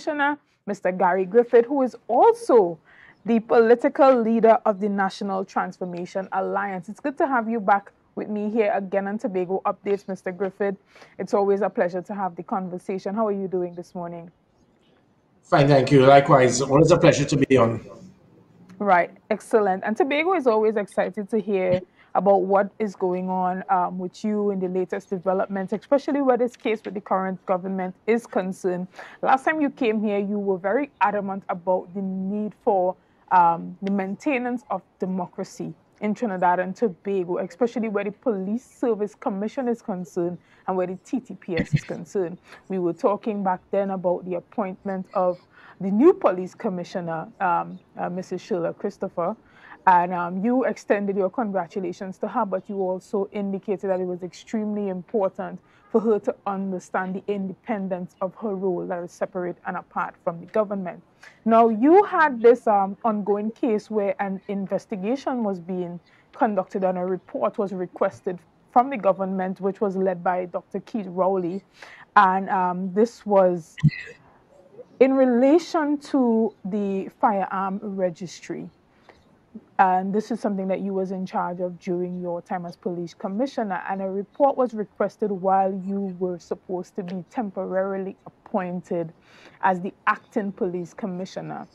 Commissioner, Mr. Gary Griffith, who is also the political leader of the National Transformation Alliance. It's good to have you back with me here again on Tobago Updates, Mr. Griffith. It's always a pleasure to have the conversation. How are you doing this morning? Fine, thank you. Likewise, always a pleasure to be on. Right, excellent. And Tobago is always excited to hear about what is going on with you in the latest developments, especially where this case with the current government is concerned. Last time you came here, you were very adamant about the need for the maintenance of democracy in Trinidad and Tobago, especially where the Police Service Commission is concerned and where the TTPS is concerned. We were talking back then about the appointment of the new police commissioner, Mrs. Sheila Christopher, and you extended your congratulations to her, but you also indicated that it was extremely important for her to understand the independence of her role that is separate and apart from the government. Now, you had this ongoing case where an investigation was being conducted and a report was requested from the government, which was led by Dr. Keith Rowley, and this was in relation to the firearm registry. And this is something that you was in charge of during your time as police commissioner, and a report was requested while you were supposed to be temporarily appointed as the acting police commissioner.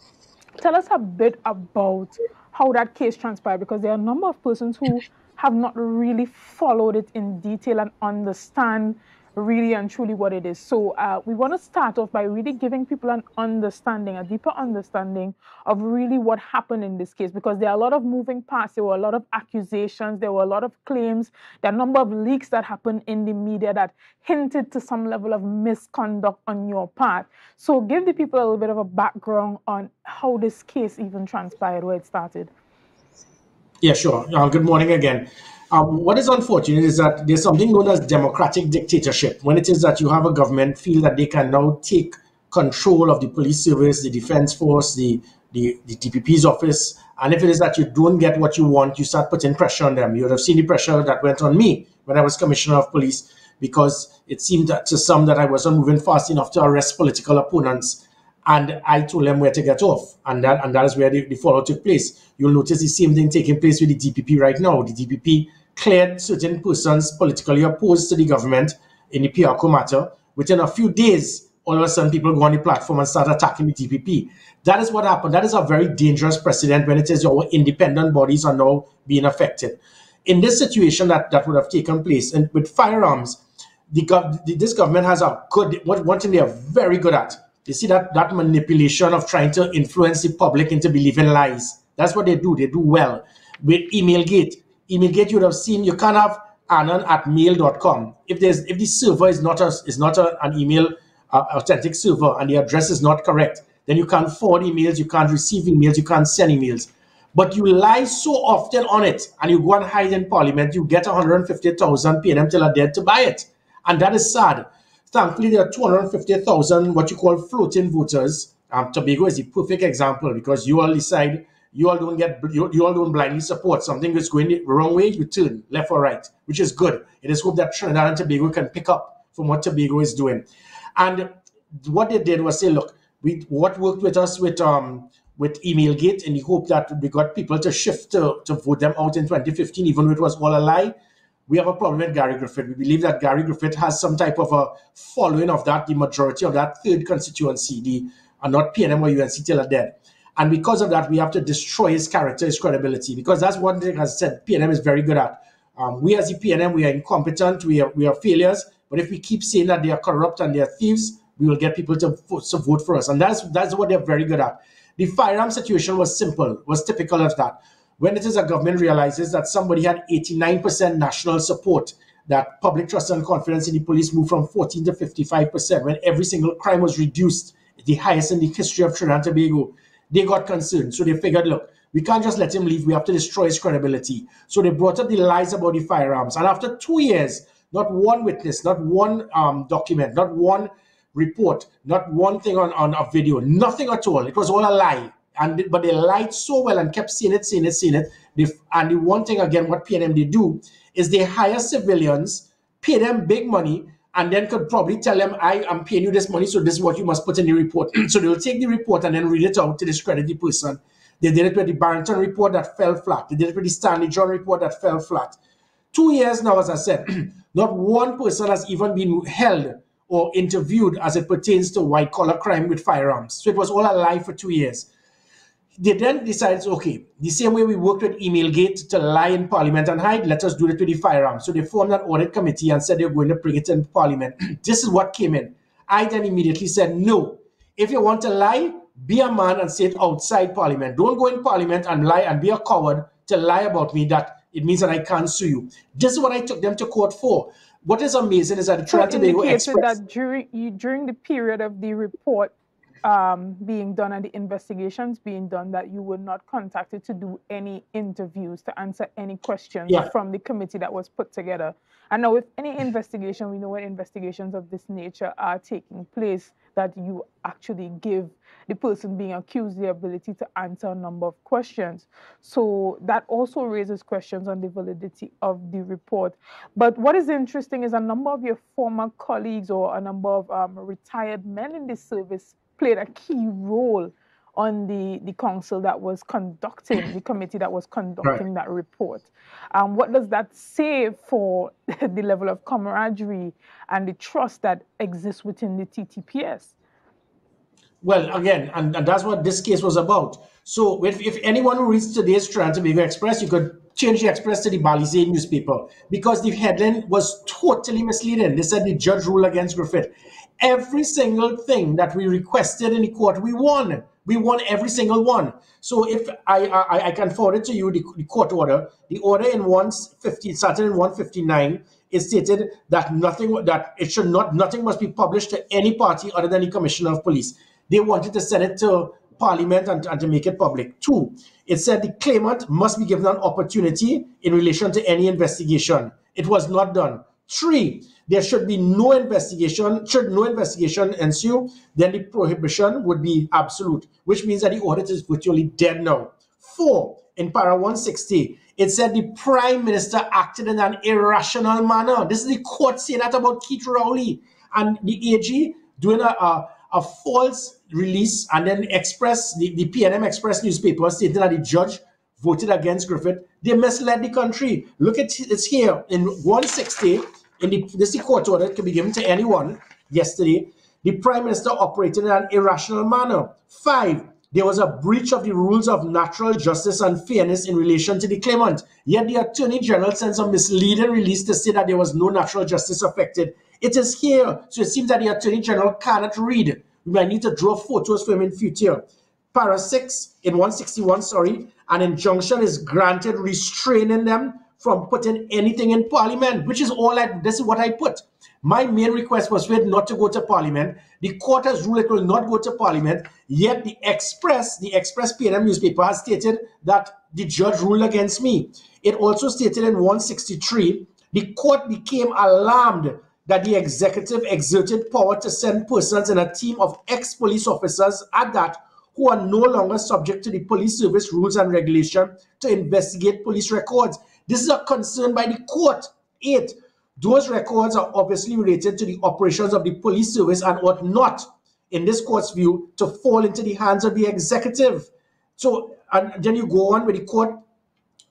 Tell us a bit about how that case transpired, because there are a number of persons who have not really followed it in detail and understand really and truly what it is. So we want to start off by really giving people an understanding, a deeper understanding of really what happened in this case, because there are a lot of moving parts. There were a lot of accusations. There were a lot of claims. There are a number of leaks that happened in the media that hinted to some level of misconduct on your part. So give the people a little bit of a background on how this case even transpired, where it started. Yeah, sure. Good morning again. What is unfortunate is that there's something known as democratic dictatorship, when it is that you have a government feel that they can now take control of the police service, the defense force, the DPP's office, and if it is that you don't get what you want, you start putting pressure on them. You would have seen the pressure that went on me when I was commissioner of police, because it seemed that to some that I wasn't moving fast enough to arrest political opponents. And I told them where to get off. And that is where the fallout took place. You'll notice the same thing taking place with the DPP right now. The DPP cleared certain persons politically opposed to the government in the Piarco matter. Within a few days, all of a sudden, people go on the platform and start attacking the DPP. That is what happened. That is a very dangerous precedent when it is our independent bodies are now being affected. In this situation that would have taken place, and with firearms, this government has a good, one thing they are very good at. You see that manipulation of trying to influence the public into believing lies. That's what they do. They do well. With Emailgate, you would have seen you can't have anon@mail.com. If the server is not an email authentic server and the address is not correct, then you can't forward emails, you can't receive emails, you can't send emails. But you lie so often on it and you go and hide in Parliament, you get 150,000 pay them till they're dead to buy it. And that is sad. Thankfully, there are 250,000 what you call floating voters. Tobago is the perfect example, because you all decide, you all don't blindly support something that's going the wrong way, you turn left or right, which is good. It is hope that Trinidad and Tobago can pick up from what Tobago is doing. And what they did was say, look, what worked with us with Emailgate in the hope that we got people to shift to vote them out in 2015, even though it was all a lie. We have a problem with Gary Griffith. We believe that Gary Griffith has some type of a following of that, the majority of that third constituency, not PNM or UNC till dead. And because of that, we have to destroy his character, his credibility, because that's one thing, as I said, PNM is very good at. We as the PNM, we are incompetent, we are failures, but if we keep saying that they are corrupt and they are thieves, we will get people to vote for us. And that's what they're very good at. The firearm situation was simple, was typical of that. When it is a government realizes that somebody had 89% national support, that public trust and confidence in the police moved from 14 to 55%, when every single crime was reduced, the highest in the history of Trinidad and Tobago, they got concerned. So they figured, look, we can't just let him leave. We have to destroy his credibility. So they brought up the lies about the firearms. And after 2 years, not one witness, not one document, not one report, not one thing on a video, nothing at all. It was all a lie. But they lied so well and kept saying it. And the one thing, again, what PNM they do is they hire civilians, pay them big money, and then could probably tell them, I am paying you this money, so this is what you must put in the report. So they'll take the report and then read it out to discredit the person. They did it with the Barrington report that fell flat. They did it with the Stanley John report that fell flat. 2 years now, as I said, not one person has even been held or interviewed as it pertains to white-collar crime with firearms. So it was all a lie for 2 years. They then decided, okay, the same way we worked with Emailgate to lie in Parliament and hide, let us do it with the firearms. So they formed an audit committee and said they were going to bring it in Parliament. This is what came in. I then immediately said, no, if you want to lie, be a man and say it outside Parliament. Don't go in Parliament and lie and be a coward to lie about me that it means that I can't sue you. This is what I took them to court for. What is amazing is that the Trinidad and Tobago Express... that during the period of the report being done and the investigations being done, that you were not contacted to do any interviews, to answer any questions from the committee that was put together. And now with any investigation, we know when investigations of this nature are taking place, that you actually give the person being accused the ability to answer a number of questions. So that also raises questions on the validity of the report. But what is interesting is a number of your former colleagues or a number of retired men in the service played a key role on the council that was conducting, the committee that was conducting that report. What does that say for the level of camaraderie and the trust that exists within the TTPS? Well, again, and that's what this case was about. So if anyone who reads today's Trinidad and Tobago Express, you could change the Express to the Balizé newspaper, because the headline was totally misleading. They said the judge ruled against Griffith. Every single thing that we requested in the court, we won. We won every single one. So if I can forward it to you, the court order. The order in 150, starting in 159, it stated that nothing must be published to any party other than the Commissioner of Police. They wanted to send it to Parliament and to make it public. 2, it said the claimant must be given an opportunity in relation to any investigation. It was not done. 3, there should be no investigation. Should no investigation ensue, then the prohibition would be absolute, which means that the audit is virtually dead now. 4, in para 160, it said the Prime Minister acted in an irrational manner. This is the court saying that about Keith Rowley, and the AG doing a false release, and then Express, the PNM Express newspaper stating that the judge voted against Griffith. They misled the country. Look at it's here in 160. This court order, it can be given to anyone yesterday. The Prime Minister operated in an irrational manner. 5, there was a breach of the rules of natural justice and fairness in relation to the claimant. Yet the Attorney General sends a misleading release to say that there was no natural justice affected. It is here. So it seems that the Attorney General cannot read. We might need to draw photos for him in future. Para 6 in 161, an injunction is granted restraining them from putting anything in Parliament, which is this is what I put. My main request was for it not to go to Parliament. The court has ruled it will not go to Parliament, yet the Express PNM newspaper has stated that the judge ruled against me. It also stated in 163, the court became alarmed that the executive exerted power to send persons in a team of ex-police officers at that who are no longer subject to the police service rules and regulation to investigate police records. This is a concern by the court. 8, those records are obviously related to the operations of the police service and ought not, in this court's view, to fall into the hands of the executive. So, and then you go on with the court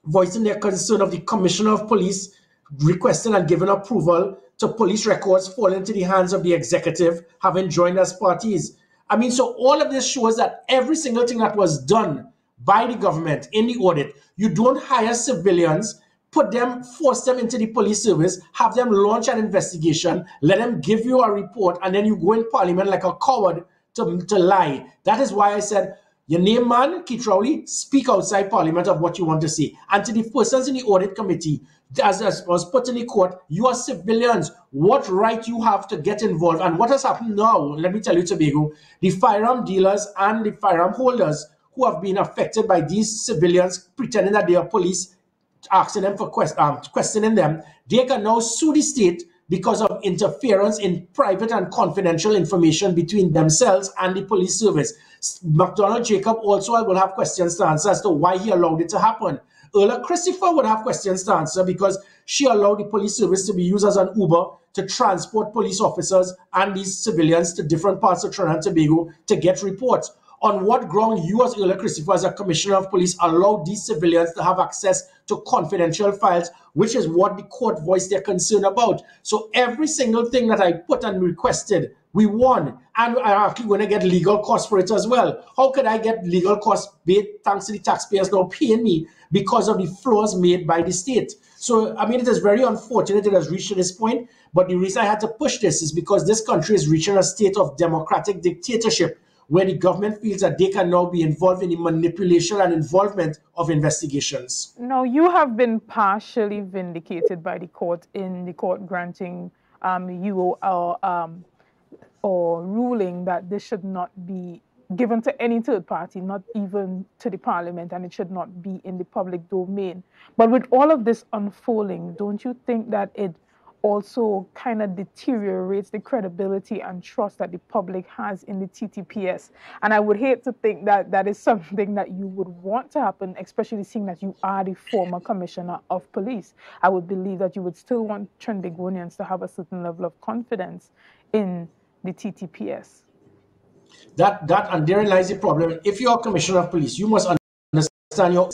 voicing their concern of the Commissioner of Police requesting and giving approval to police records fall into the hands of the executive, having joined as parties. I mean, so all of this shows that every single thing that was done by the government in the audit, you don't hire civilians, force them into the police service, have them launch an investigation, let them give you a report, and then you go in Parliament like a coward to lie. That is why I said, your name, man, Keith Rowley, speak outside Parliament of what you want to say. And to the persons in the audit committee, as was put in the court, you are civilians. What right you have to get involved? And what has happened now, let me tell you, Tobago, the firearm dealers and the firearm holders who have been affected by these civilians pretending that they are police, asking them for questioning them, they can now sue the state because of interference in private and confidential information between themselves and the police service. McDonald Jacob also will have questions to answer as to why he allowed it to happen. Erla Christopher would have questions to answer because she allowed the police service to be used as an Uber to transport police officers and these civilians to different parts of Trinidad and Tobago to get reports. On what ground you as Earl Christopher, as a commissioner of police, allowed these civilians to have access to confidential files, which is what the court voiced their concern about. So every single thing that I put and requested, we won. And I'm actually going to get legal costs for it as well. How could I get legal costs thanks to the taxpayers now paying me because of the flaws made by the state? So, I mean, it is very unfortunate it has reached to this point. But the reason I had to push this is because this country is reaching a state of democratic dictatorship, where the government feels that they can now be involved in the manipulation and involvement of investigations. Now, you have been partially vindicated by the court in the court granting you or ruling that this should not be given to any third party, not even to the parliament, and it should not be in the public domain. But with all of this unfolding, don't you think that it also kind of deteriorates the credibility and trust that the public has in the TTPS? And I would hate to think that that is something that you would want to happen, especially seeing that you are the former commissioner of police. I would believe that you would still want Trinbagonians to have a certain level of confidence in the TTPS. And therein lies the problem. If you're a commissioner of police, you must understand your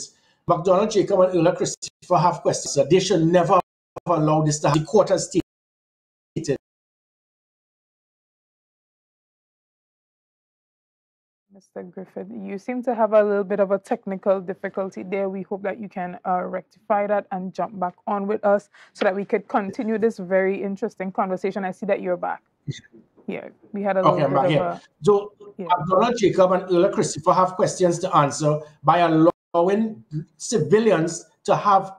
McDonald, Jacob, and Earl Christopher have questions. So they should never have allowed this to happen. The court has stated. Mr. Griffith, you seem to have a little bit of a technical difficulty there. We hope that you can rectify that and jump back on with us so that we could continue this very interesting conversation. I see that you're back. Yeah, we had a little bit of a... So, McDonald, Jacob, and Earl Christopher have questions to answer by allowing civilians to have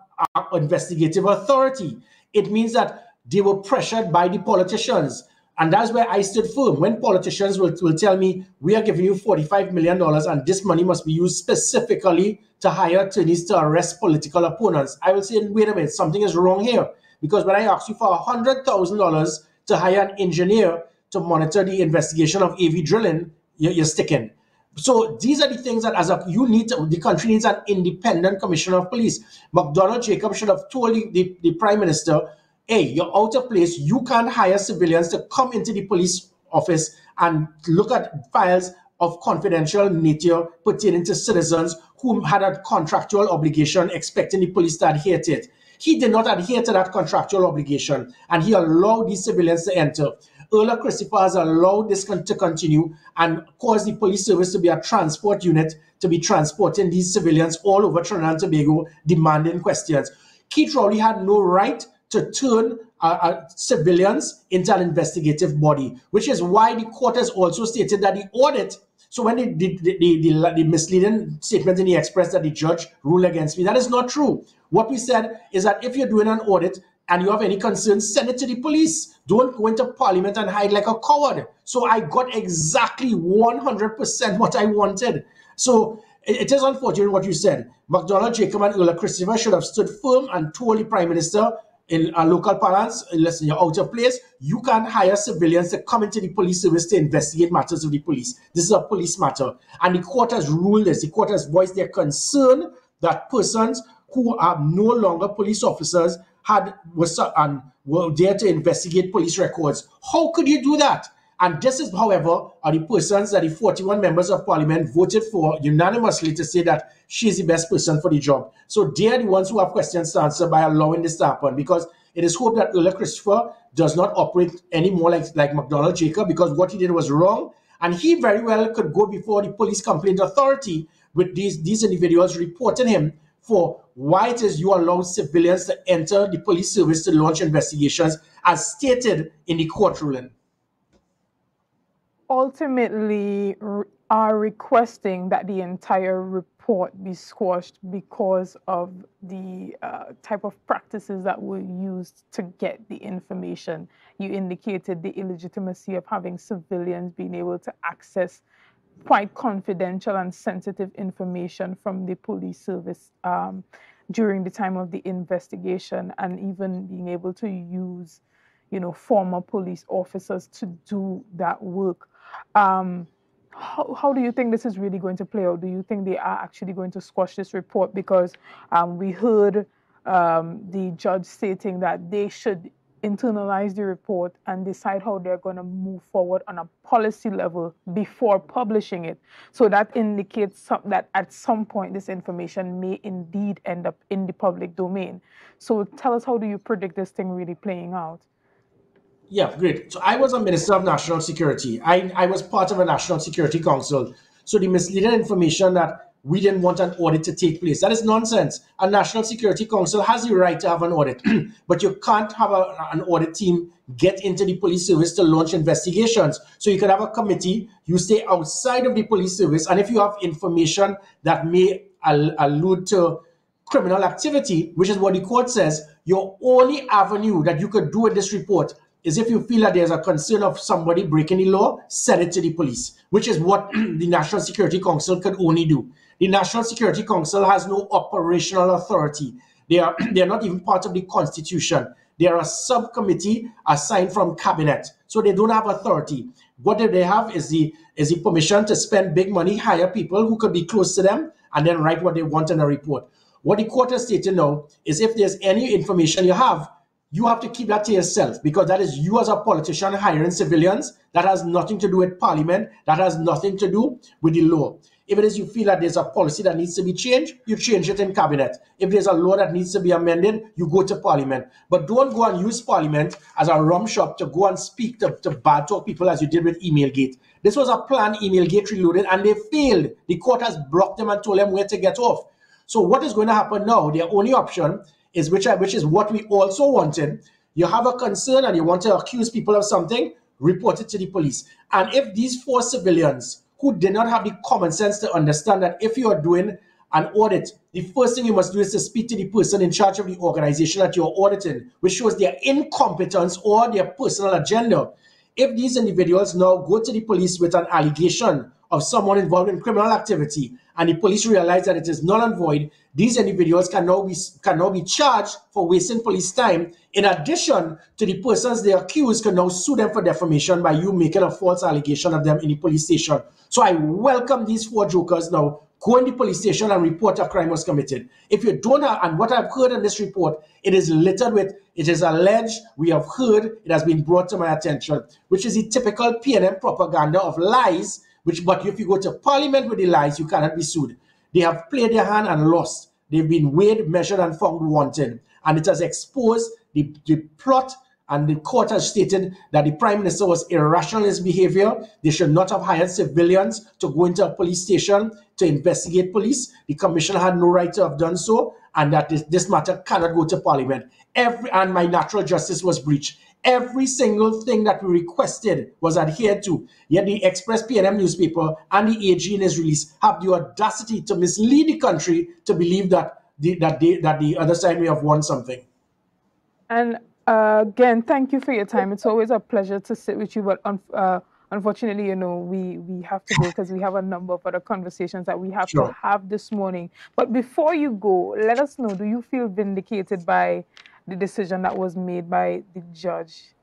investigative authority. It means that they were pressured by the politicians. And that's where I stood firm. When politicians will tell me, we are giving you $45 million and this money must be used specifically to hire attorneys to arrest political opponents, I will say, wait a minute, something is wrong here. Because when I ask you for $100,000 to hire an engineer to monitor the investigation of AV drilling, you're sticking. So these are the things that the country needs an independent commissioner of police. McDonald Jacob should have told the prime minister, hey, you're out of place. You can't hire civilians to come into the police office and look at files of confidential nature pertaining to citizens who had a contractual obligation expecting the police to adhere to it. He did not adhere to that contractual obligation, and he allowed these civilians to enter. Earl Christopher has allowed this to continue and caused the police service to be a transport unit to be transporting these civilians all over Trinidad and Tobago, demanding questions. Keith Rowley had no right to turn civilians into an investigative body, which is why the court has also stated that the audit, so when the misleading statement in the Express that the judge ruled against me, that is not true. What we said is that if you're doing an audit and you have any concerns, send it to the police. Don't go into parliament and hide like a coward. So I got exactly 100% what I wanted. So it is unfortunate what you said. McDonald, Jacob, and Earl Christopher should have stood firm and told the prime minister in a local parlance, listen, you're out of place. You can't hire civilians to come into the police service to investigate matters of the police. This is a police matter. And the court has ruled this. The court has voiced their concern that persons who are no longer police officers were there to investigate police records. How could you do that? And this is, however, are the persons that the 41 members of parliament voted for unanimously to say that she is the best person for the job. So they are the ones who have questions to answer by allowing this to happen, because it is hoped that Earl Christopher does not operate anymore like McDonald Jacob, because what he did was wrong. And he very well could go before the police complaint authority with these individuals reporting him for why it is you allow civilians to enter the police service to launch investigations as stated in the court ruling. Ultimately are requesting that the entire report be squashed because of the type of practices that were used to get the information. You indicated the illegitimacy of having civilians being able to access quite confidential and sensitive information from the police service during the time of the investigation, and even being able to use, former police officers to do that work. How do you think this is really going to play out? Do you think they are actually going to squash this report? Because we heard the judge stating that they should internalize the report and decide how they're going to move forward on a policy level before publishing it. So that indicates that at some point this information may indeed end up in the public domain. So tell us, how do you predict this thing really playing out? Yeah, great. So I was a Minister of National Security. I was part of a National Security Council. So the misleading information that we didn't want an audit to take place, that is nonsense. A National Security Council has the right to have an audit, but you can't have an audit team get into the police service to launch investigations. So you can have a committee, you stay outside of the police service, and if you have information that may allude to criminal activity, which is what the court says, your only avenue that you could do with this report is if you feel that there's a concern of somebody breaking the law, send it to the police, which is what the National Security Council could only do. The National Security Council has no operational authority. They are not even part of the Constitution. They are a subcommittee assigned from cabinet, so they don't have authority. What they have is the permission to spend big money, hire people who could be close to them, and then write what they want in a report. What the court has stated now is if there's any information you have to keep that to yourself, because that is you as a politician hiring civilians. That has nothing to do with parliament. That has nothing to do with the law. If it is you feel that there's a policy that needs to be changed, you change it in cabinet. If there's a law that needs to be amended, you go to parliament. But don't go and use parliament as a rum shop to go and speak to bad talk people as you did with Emailgate. This was a planned Emailgate reloaded and they failed. The court has blocked them and told them where to get off. So what is going to happen now? Their only option is which is what we also wanted. You have a concern and you want to accuse people of something, report it to the police. And if these 4 civilians who did not have the common sense to understand that if you are doing an audit, the first thing you must do is to speak to the person in charge of the organization that you're auditing, which shows their incompetence or their personal agenda. If these individuals now go to the police with an allegation of someone involved in criminal activity, and the police realize that it is null and void, these individuals can now be charged for wasting police time. In addition to the persons they accuse can now sue them for defamation by you making a false allegation of them in the police station. So I welcome these 4 jokers now. Go in the police station and report a crime was committed. If you don't have, and what I've heard in this report, it is littered with, it is alleged, we have heard, it has been brought to my attention, which is the typical PNM propaganda of lies, but if you go to parliament with the lies, you cannot be sued. They have played their hand and lost. They've been weighed, measured, and found wanting. And it has exposed the plot, and the court has stated that the Prime Minister was irrational in his behavior. They should not have hired civilians to go into a police station to investigate police. The Commissioner had no right to have done so, and that this matter cannot go to Parliament. And my natural justice was breached. Every single thing that we requested was adhered to. Yet the Express PNM newspaper and the AG in his release have the audacity to mislead the country to believe that the other side may have won something. And again, thank you for your time. It's always a pleasure to sit with you, but unfortunately, we have to go because we have a number of other conversations that we have to have this morning. But before you go, let us know, do you feel vindicated by the decision that was made by the judge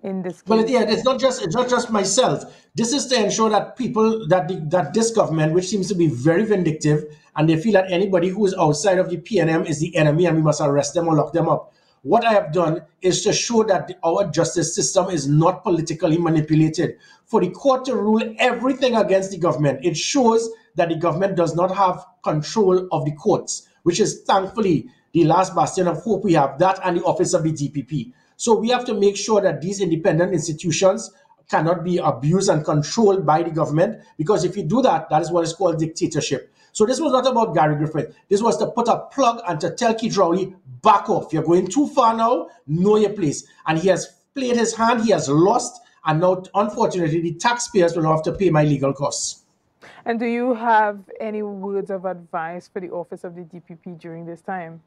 in this case? Well, yeah, it's not just myself. This is to ensure that people, that this government, which seems to be very vindictive, and they feel that anybody who is outside of the PNM is the enemy and we must arrest them or lock them up. What I have done is to show that our justice system is not politically manipulated. For the court to rule everything against the government, it shows that the government does not have control of the courts, which is thankfully the last bastion of hope we have, that and the office of the DPP. So we have to make sure that these independent institutions cannot be abused and controlled by the government, because if you do that, that is what is called dictatorship. So this was not about Gary Griffith. This was to put a plug and to tell Keith Rowley, back off. You're going too far now. Know your place. And he has played his hand. He has lost. And now, unfortunately, the taxpayers will have to pay my legal costs. And do you have any words of advice for the office of the DPP during this time?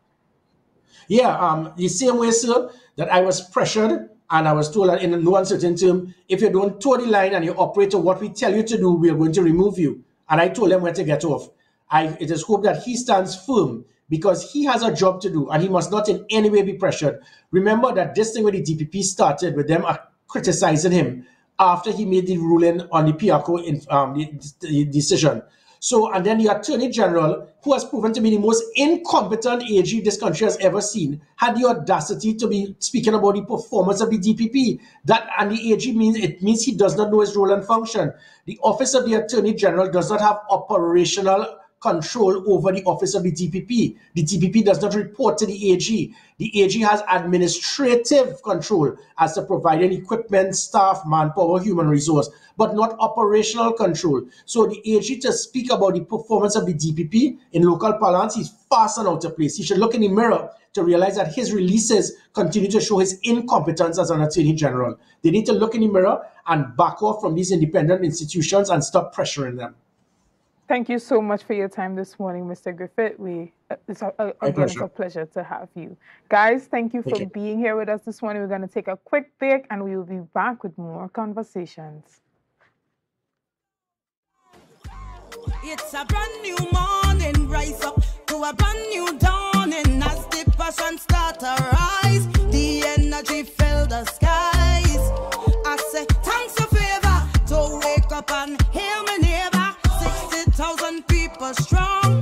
Yeah, the same way, sir, that I was pressured and I was told that in no uncertain term, if you don't toe the line and you operate to what we tell you to do, we are going to remove you. And I told him where to get off. It is hoped that he stands firm, because he has a job to do and he must not in any way be pressured. Remember that this thing with the DPP started with them criticizing him after he made the ruling on the PRCO the decision. So, and then the Attorney General, who has proven to be the most incompetent AG this country has ever seen, had the audacity to be speaking about the performance of the DPP. That, and the AG means he does not know his role and function. The Office of the Attorney General does not have operational control over the office of the DPP. The DPP does not report to the AG. The AG has administrative control as to providing equipment, staff, manpower, human resource, but not operational control. So the AG to speak about the performance of the DPP in local parlance is fast and out of place. He should look in the mirror to realize that his releases continue to show his incompetence as an Attorney General. They need to look in the mirror and back off from these independent institutions and stop pressuring them. Thank you so much for your time this morning, Mr. Griffith. It's a pleasure to have you. Guys, thank you for being here with us this morning. We're going to take a quick break and we will be back with more conversations. It's a brand new morning, rise up to a brand new dawning as the passion start to rise. The energy fill the skies. I say thanks for favor to wake up and hear me neighbor. 60,000 people strong.